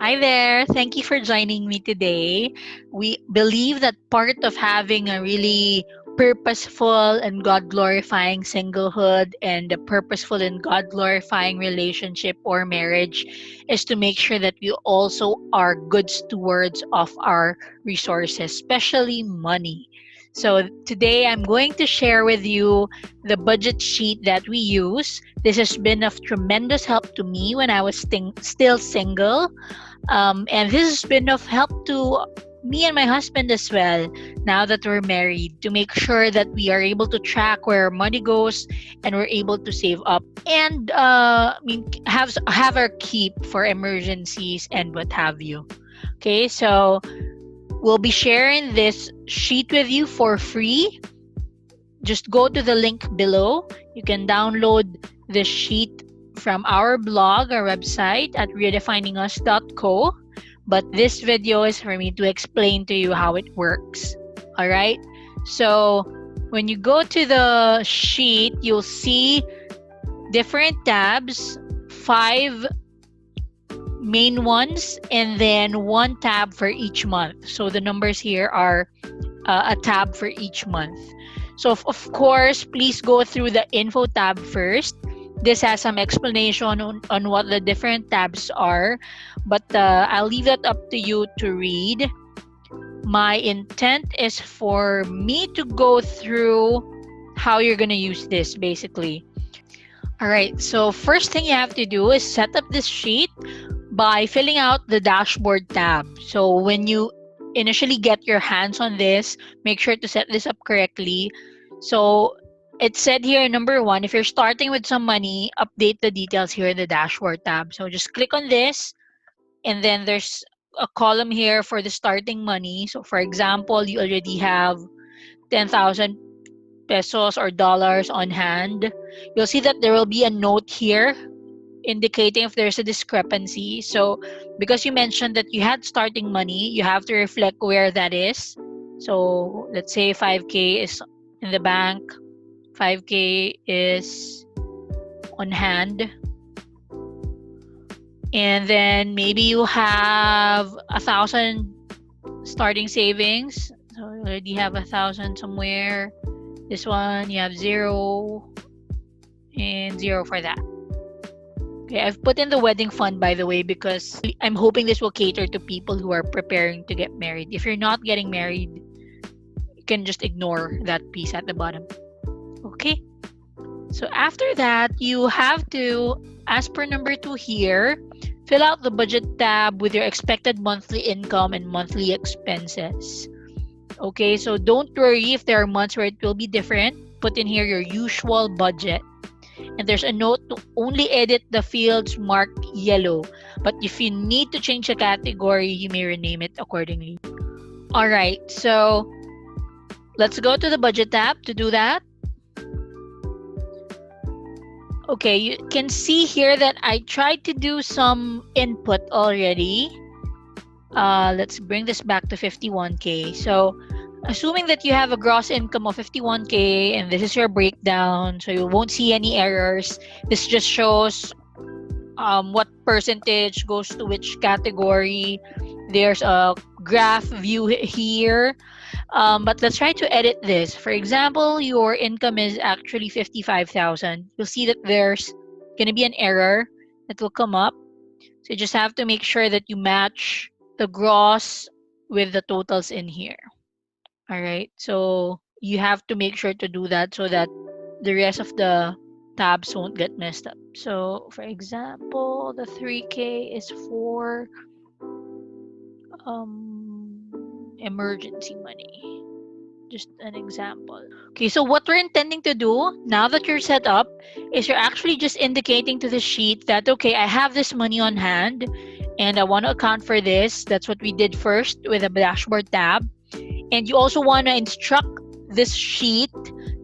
Hi there. Thank you for joining me today. We believe that part of having a really purposeful and God glorifying singlehood and a purposeful and God glorifying relationship or marriage is to make sure that we also are good stewards of our resources, especially money. So, today I'm going to share with you the budget sheet that we use. This has been of tremendous help to me when I was still single, and this has been of help to me and my husband as well now that we're married, to make sure that we are able to track where our money goes and we're able to save up and have our keep for emergencies and what have you. Okay, so we'll be sharing this sheet with you for free. Just go to the link below. You can download the sheet from our blog or website at redefiningus.co. But this video is for me to explain to you how it works. All right. So when you go to the sheet, you'll see different tabs, 5 main ones, and then one tab for each month. So the numbers here are a tab for each month. So of course, please go through the info tab first. This has some explanation on what the different tabs are, but I'll leave that up to you to read. My intent is for me to go through how you're going to use this basically. All right, so first thing you have to do is set up this sheet by filling out the dashboard tab. So when you initially get your hands on this, make sure to set this up correctly. So it said here, number 1, if you're starting with some money, update the details here in the dashboard tab. So just click on this, and then there's a column here for the starting money. So for example, you already have 10,000 pesos or dollars on hand. You'll see that there will be a note here indicating if there's a discrepancy. So because you mentioned that you had starting money, you have to reflect where that is. So let's say 5K is in the bank, 5K is on hand, and then maybe you have 1,000 starting savings. So you already have 1,000 somewhere. This one you have 0 and 0 for that. Okay, I've put in the wedding fund, by the way, because I'm hoping this will cater to people who are preparing to get married. If you're not getting married, you can just ignore that piece at the bottom. Okay, so after that, you have to, as per number 2 here, fill out the budget tab with your expected monthly income and monthly expenses. Okay, so don't worry if there are months where it will be different. Put in here your usual budget. And there's a note to only edit the fields marked yellow. But if you need to change the category, you may rename it accordingly. Alright, so let's go to the budget tab to do that. Okay, you can see here that I tried to do some input already. Let's bring this back to 51K. So assuming that you have a gross income of 51K and this is your breakdown, so you won't see any errors. This just shows what percentage goes to which category. There's a graph view here. But let's try to edit this. For example, your income is actually 55,000. You'll see that there's going to be an error that will come up. So you just have to make sure that you match the gross with the totals in here. All right, so you have to make sure to do that so that the rest of the tabs won't get messed up. So for example, the 3K is for emergency money. Just an example. Okay, so what we're intending to do now that you're set up is you're actually just indicating to the sheet that, okay, I have this money on hand and I want to account for this. That's what we did first with the dashboard tab. And you also want to instruct this sheet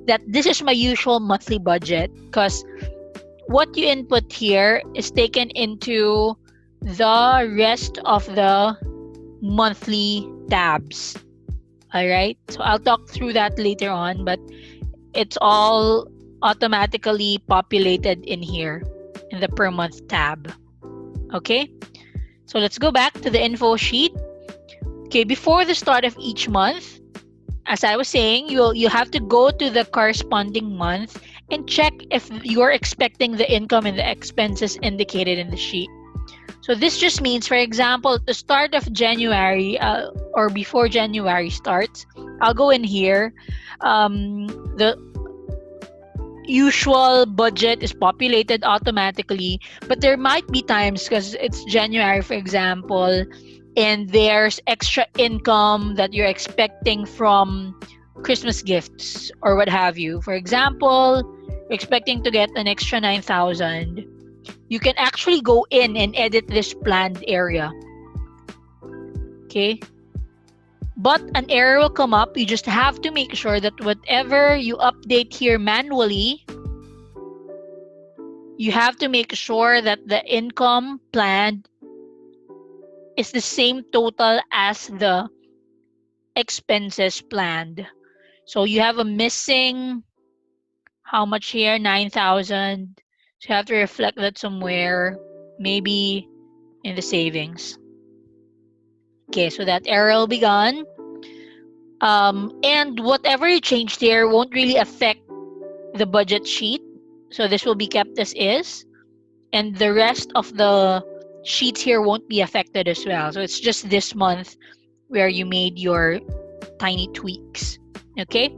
that this is my usual monthly budget, because what you input here is taken into the rest of the monthly tabs. All right, so I'll talk through that later on, but it's all automatically populated in here in the per month tab. Okay, So let's go back to the info sheet. Okay, before the start of each month, as I was saying, you have to go to the corresponding month and check if you're expecting the income and the expenses indicated in the sheet. So this just means, for example, at the start of January or before January starts, I'll go in here. The usual budget is populated automatically, but there might be times because it's January, for example, and there's extra income that you're expecting from Christmas gifts or what have you. For example, you're expecting to get an extra 9,000. You can actually go in and edit this planned area. Okay? But an error will come up. You just have to make sure that whatever you update here manually, you have to make sure that the income planned is the same total as the expenses planned. So you have a missing, how much here? 9,000. So you have to reflect that somewhere, maybe in the savings. Okay, so that error will be gone. And whatever you changed here won't really affect the budget sheet. So this will be kept as is. And the rest of the sheets here won't be affected as well. So it's just this month where you made your tiny tweaks. Okay?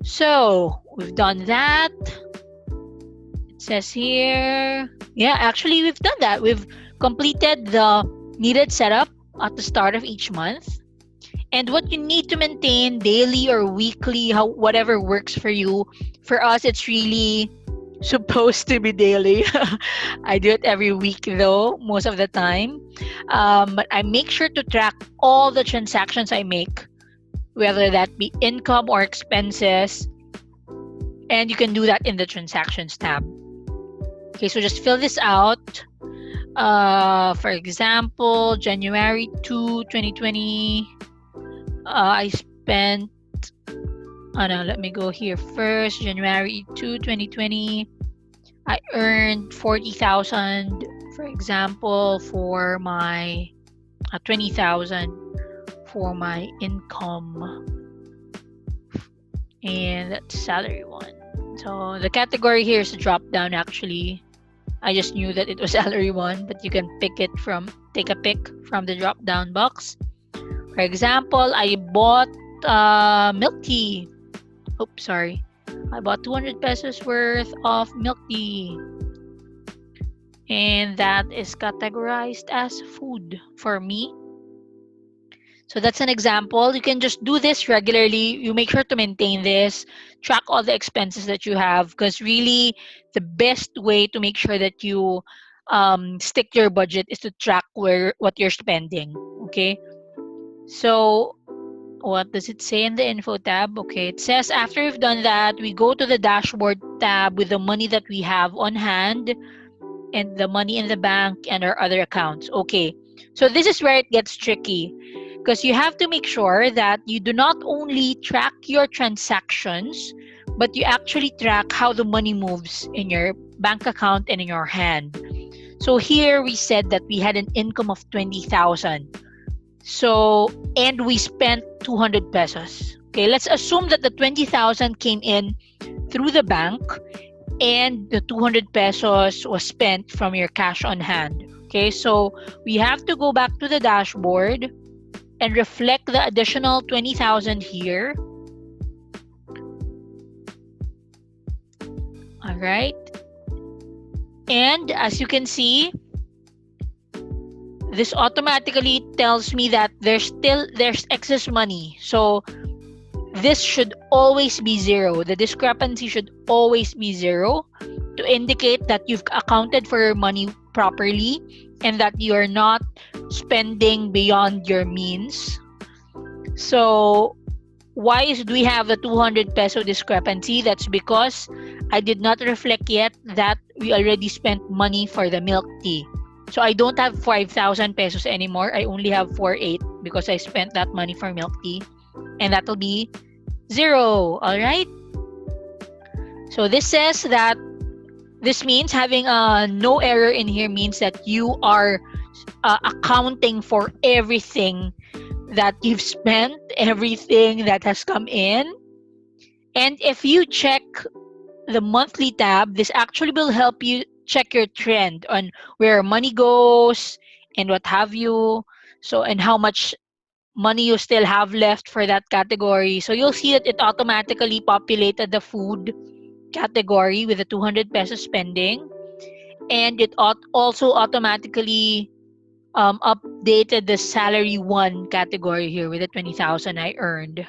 So we've done that. It says here, yeah, actually we've done that. We've completed the needed setup at the start of each month. And what you need to maintain daily or weekly, whatever works for you. For us, it's really supposed to be daily. I do it every week though, most of the time. But I make sure to track all the transactions I make, whether that be income or expenses. And you can do that in the transactions tab. Okay, so just fill this out. For example, January 2, 2020. I spent, let me go here first. January 2, 2020, I earned 40,000, for example, for my 20,000 for my income. And that's salary one. So the category here is a drop down actually. I just knew that it was salary one, but you can take a pick from the drop down box. For example, I bought milk tea. Oops, sorry. I bought 200 pesos worth of milk tea. And that is categorized as food for me. So that's an example. You can just do this regularly. You make sure to maintain this. Track all the expenses that you have, because really the best way to make sure that you stick to your budget is to track what you're spending. Okay. So what does it say in the info tab? Okay, it says after we've done that, we go to the dashboard tab with the money that we have on hand and the money in the bank and our other accounts. Okay, so this is where it gets tricky, because you have to make sure that you do not only track your transactions, but you actually track how the money moves in your bank account and in your hand. So here we said that we had an income of 20,000. So, and we spent 200 pesos. Okay, let's assume that the 20,000 came in through the bank and the 200 pesos was spent from your cash on hand. Okay, so we have to go back to the dashboard and reflect the additional 20,000 here. All right. And as you can see, this automatically tells me that there's excess money. So this should always be zero. The discrepancy should always be zero to indicate that you've accounted for your money properly and that you're not spending beyond your means. So why do we have a 200 peso discrepancy? That's because I did not reflect yet that we already spent money for the milk tea. So I don't have 5,000 pesos anymore. I only have 4,800 because I spent that money for milk tea. And that'll be zero. All right. So this says that this means having no error in here means that you are accounting for everything that you've spent, everything that has come in. And if you check the monthly tab, this actually will help you check your trend on where money goes and what have you. So, and how much money you still have left for that category. So you'll see that it automatically populated the food category with the 200 pesos spending, and it also automatically updated the salary one category here with the 20,000 I earned.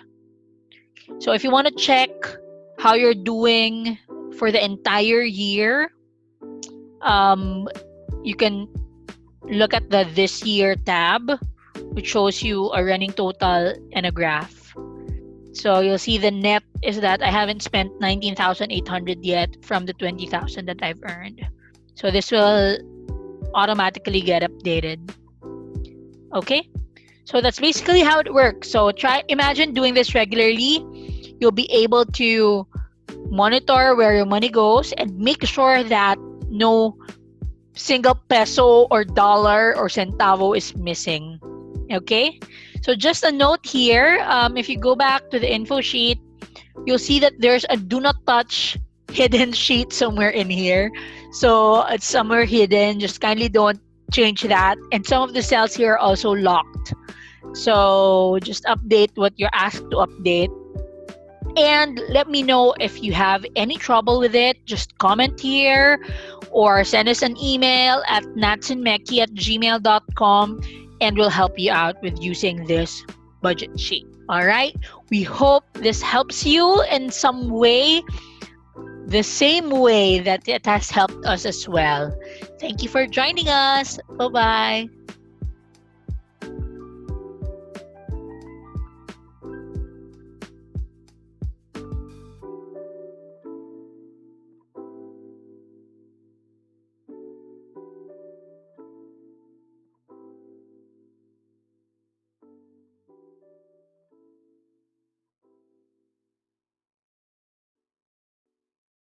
So if you want to check how you're doing for the entire year, um, you can look at the this year tab, which shows you a running total and a graph. So you'll see the net is that I haven't spent 19,800 yet from the 20,000 that I've earned. So this will automatically get updated. Okay? So that's basically how it works. So imagine doing this regularly. You'll be able to monitor where your money goes and make sure that no single peso or dollar or centavo is missing. Okay? So just a note here, if you go back to the info sheet, you'll see that there's a do not touch hidden sheet somewhere in here. So it's somewhere hidden. Just kindly don't change that. And some of the cells here are also locked. So just update what you're asked to update. And let me know if you have any trouble with it. Just comment here or send us an email at natzandmeki@gmail.com, and we'll help you out with using this budget sheet. All right. We hope this helps you in some way, the same way that it has helped us as well. Thank you for joining us. Bye-bye.